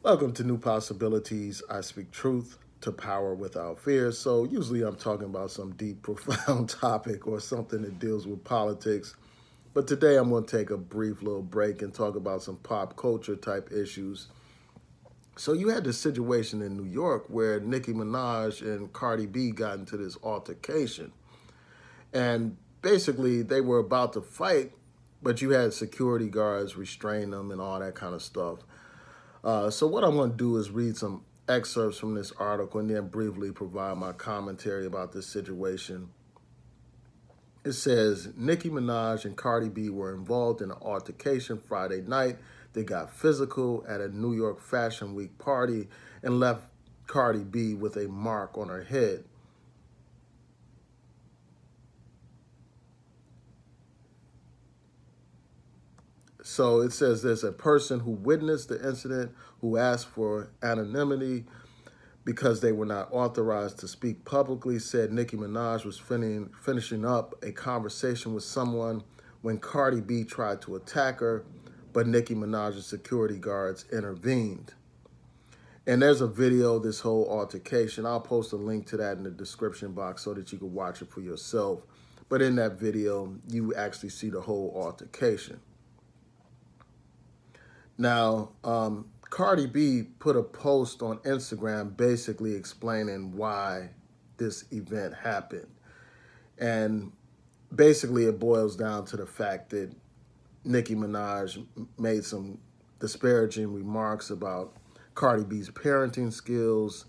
Welcome to New Possibilities. I speak truth to power without fear. So, usually I'm talking about some deep, profound topic or something that deals with politics. But today I'm going to take a brief little break and talk about some pop culture type issues. So, you had this situation in New York where Nicki Minaj and Cardi B got into this altercation. And basically, they were about to fight, but you had security guards restrain them and all that kind of stuff. So what I'm going to do is read some excerpts from this article and then briefly provide my commentary about this situation. It says, Nicki Minaj and Cardi B were involved in an altercation Friday night. They got physical at a New York Fashion Week party and left Cardi B with a mark on her head. So it says there's a person who witnessed the incident who asked for anonymity because they were not authorized to speak publicly, said Nicki Minaj was finishing up a conversation with someone when Cardi B tried to attack her, but Nicki Minaj's security guards intervened. And there's a video of this whole altercation. I'll post a link to that in the description box so that you can watch it for yourself. But in that video, you actually see the whole altercation. Now, Cardi B put a post on Instagram basically explaining why this event happened. And basically it boils down to the fact that Nicki Minaj made some disparaging remarks about Cardi B's parenting skills.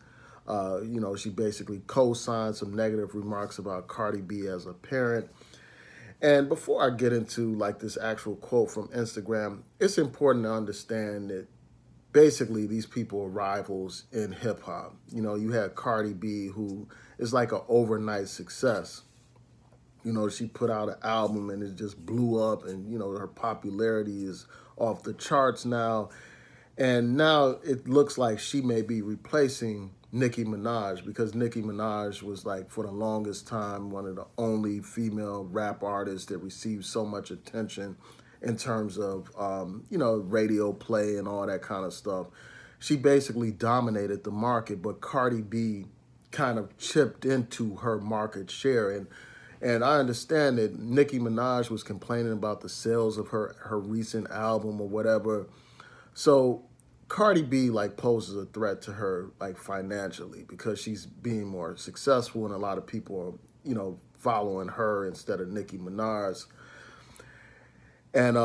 She basically co-signed some negative remarks about Cardi B as a parent. And before I get into like this actual quote from Instagram, it's important to understand that basically these people are rivals in hip hop. You had Cardi B, who is like an overnight success. She put out an album and it just blew up, and her popularity is off the charts now. And now it looks like she may be replacing Nicki Minaj, because Nicki Minaj was, like, for the longest time, one of the only female rap artists that received so much attention in terms of, radio play and all that kind of stuff. She basically dominated the market, but Cardi B kind of chipped into her market share. And I understand that Nicki Minaj was complaining about the sales of her recent album or whatever. So Cardi B poses a threat to her financially, because she's being more successful and a lot of people are following her instead of Nicki Minaj. And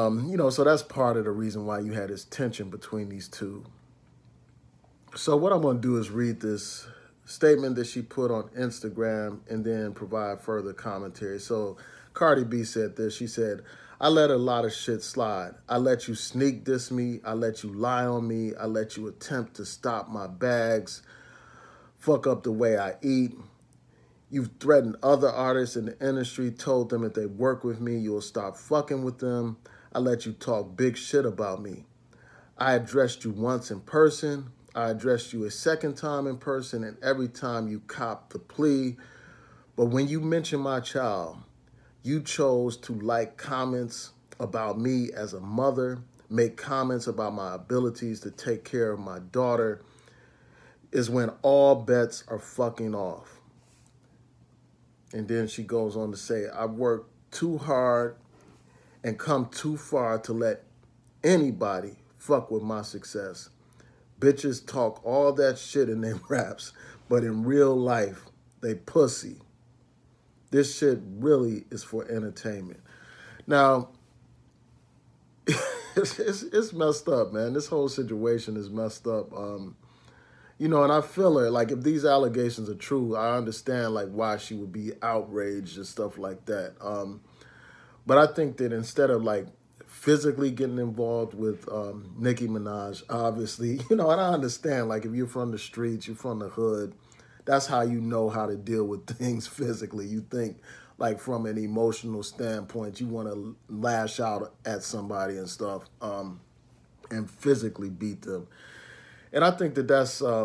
so that's part of the reason why you had this tension between these two. So what I'm going to do is read this statement that she put on Instagram and then provide further commentary. So Cardi B said this. She said, I let a lot of shit slide. I let you sneak diss me. I let you lie on me. I let you attempt to stop my bags, fuck up the way I eat. You've threatened other artists in the industry, told them if they work with me, you'll stop fucking with them. I let you talk big shit about me. I addressed you once in person. I addressed you a second time in person, and every time you copped the plea. But when you mention my child, you chose to like comments about me as a mother, make comments about my abilities to take care of my daughter, is when all bets are fucking off. And then she goes on to say, I worked too hard and come too far to let anybody fuck with my success. Bitches talk all that shit in their raps, but in real life, they pussy. This shit really is for entertainment. Now, it's messed up, man. This whole situation is messed up. And I feel her, if these allegations are true, I understand, why she would be outraged and stuff like that. But I think that instead of, physically getting involved with Nicki Minaj, obviously, and I understand, if you're from the streets, you're from the hood, that's how you know how to deal with things physically. You think, from an emotional standpoint, you want to lash out at somebody and stuff and physically beat them. And I think that's, I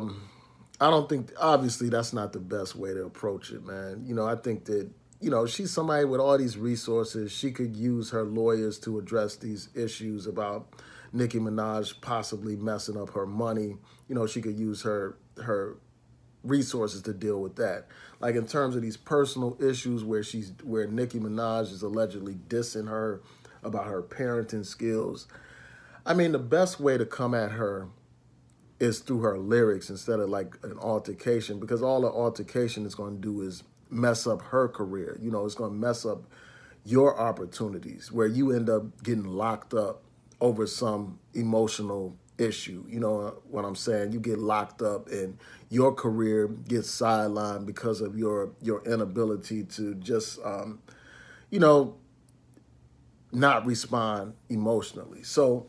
don't think, obviously, that's not the best way to approach it, man. I think that, she's somebody with all these resources. She could use her lawyers to address these issues about Nicki Minaj possibly messing up her money. You know, she could use her resources to deal with that. Like in terms of these personal issues where Nicki Minaj is allegedly dissing her about her parenting skills. I mean, the best way to come at her is through her lyrics instead of like an altercation, because all the altercation is going to do is mess up her career. You know, it's going to mess up your opportunities where you end up getting locked up over some emotional issue. You know what I'm saying? You get locked up and your career gets sidelined because of your inability to just, you know, not respond emotionally. So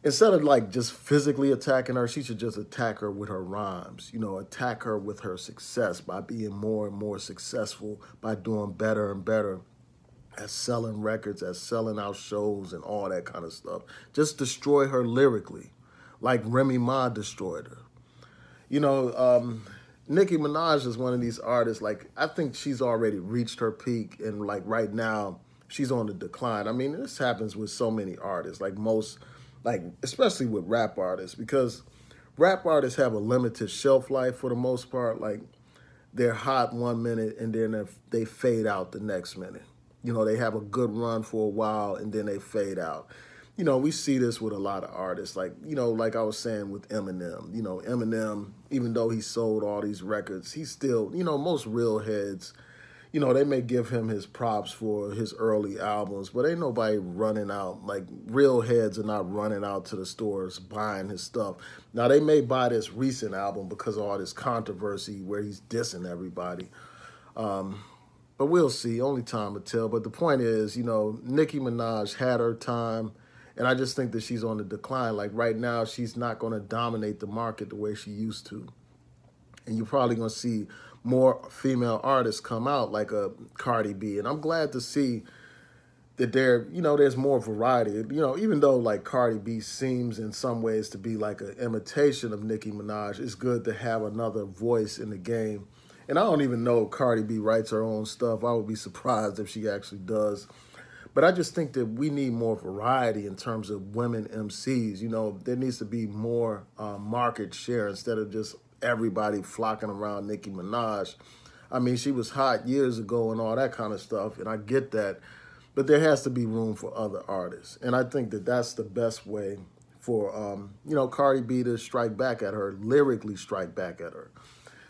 instead of like just physically attacking her, she should just attack her with her rhymes, you know, attack her with her success by being more and more successful, by doing better and better at selling records, at selling out shows and all that kind of stuff. Just destroy her lyrically, like Remy Ma destroyed her. You know, Nicki Minaj is one of these artists, like, I think she's already reached her peak, and like right now, she's on the decline. I mean, this happens with so many artists, like especially with rap artists, because rap artists have a limited shelf life for the most part. Like, they're hot 1 minute and then they fade out the next minute. You know, they have a good run for a while and then they fade out. You know, we see this with a lot of artists. Like, you know, like I was saying with Eminem. You know, Eminem, even though he sold all these records, he's still, you know, most real heads, you know, they may give him his props for his early albums, but ain't nobody running out. Like, real heads are not running out to the stores buying his stuff. Now, they may buy this recent album because of all this controversy where he's dissing everybody. But we'll see. Only time will tell. But the point is, you know, Nicki Minaj had her time, and I just think that she's on the decline. Like, right now, she's not going to dominate the market the way she used to. And you're probably going to see more female artists come out, like a Cardi B. And I'm glad to see that there's more variety. You know, even though like Cardi B seems in some ways to be like an imitation of Nicki Minaj, it's good to have another voice in the game. And I don't even know if Cardi B writes her own stuff. I would be surprised if she actually does. But I just think that we need more variety in terms of women MCs. You know, there needs to be more market share instead of just everybody flocking around Nicki Minaj. I mean, she was hot years ago and all that kind of stuff, and I get that. But there has to be room for other artists. And I think that that's the best way for, you know, Cardi B to strike back at her, lyrically strike back at her.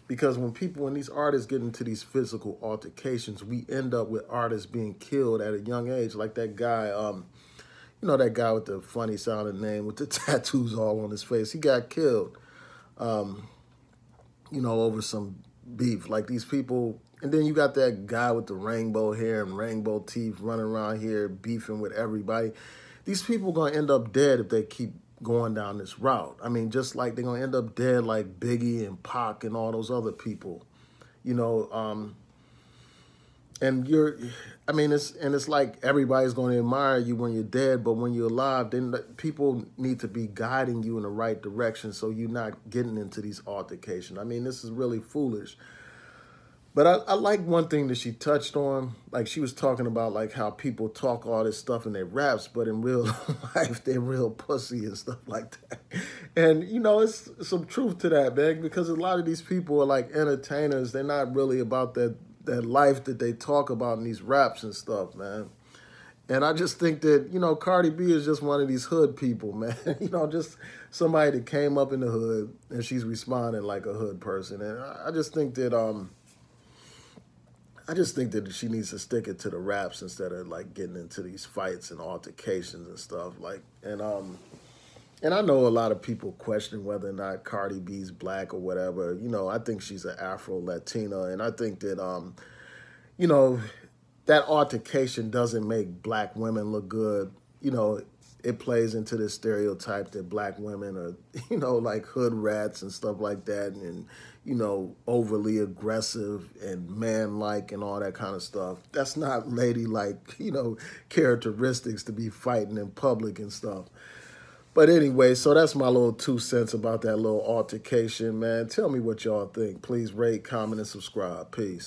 Because when these artists get into these physical altercations, we end up with artists being killed at a young age. Like that guy, you know, that guy with the funny sounding name with the tattoos all on his face. He got killed, you know, over some beef. Like these people, and then you got that guy with the rainbow hair and rainbow teeth running around here beefing with everybody. These people are going to end up dead if they keep going down this route. I mean, just like they're going to end up dead like Biggie and Pac and all those other people, you know, and it's like everybody's going to admire you when you're dead, but when you're alive, then people need to be guiding you in the right direction so you're not getting into these altercations. I mean, this is really foolish. But I like one thing that she touched on. Like, she was talking about, like, how people talk all this stuff in their raps, but in real life, they're real pussy and stuff like that. And, you know, it's some truth to that, man, because a lot of these people are, like, entertainers. They're not really about that life that they talk about in these raps and stuff, man. And I just think that, you know, Cardi B is just one of these hood people, man. You know, just somebody that came up in the hood, and she's responding like a hood person. And I just think that... she needs to stick it to the raps instead of like getting into these fights and altercations and stuff. Like, and I know a lot of people question whether or not Cardi B's black or whatever. You know, I think she's an Afro-Latina, and I think that you know, that altercation doesn't make black women look good. You know, it plays into this stereotype that black women are, you know, like hood rats and stuff like that, and, you know, overly aggressive and man-like and all that kind of stuff. That's not ladylike, you know, characteristics to be fighting in public and stuff. But anyway, so that's my little 2 cents about that little altercation, man. Tell me what y'all think. Please rate, comment, and subscribe. Peace.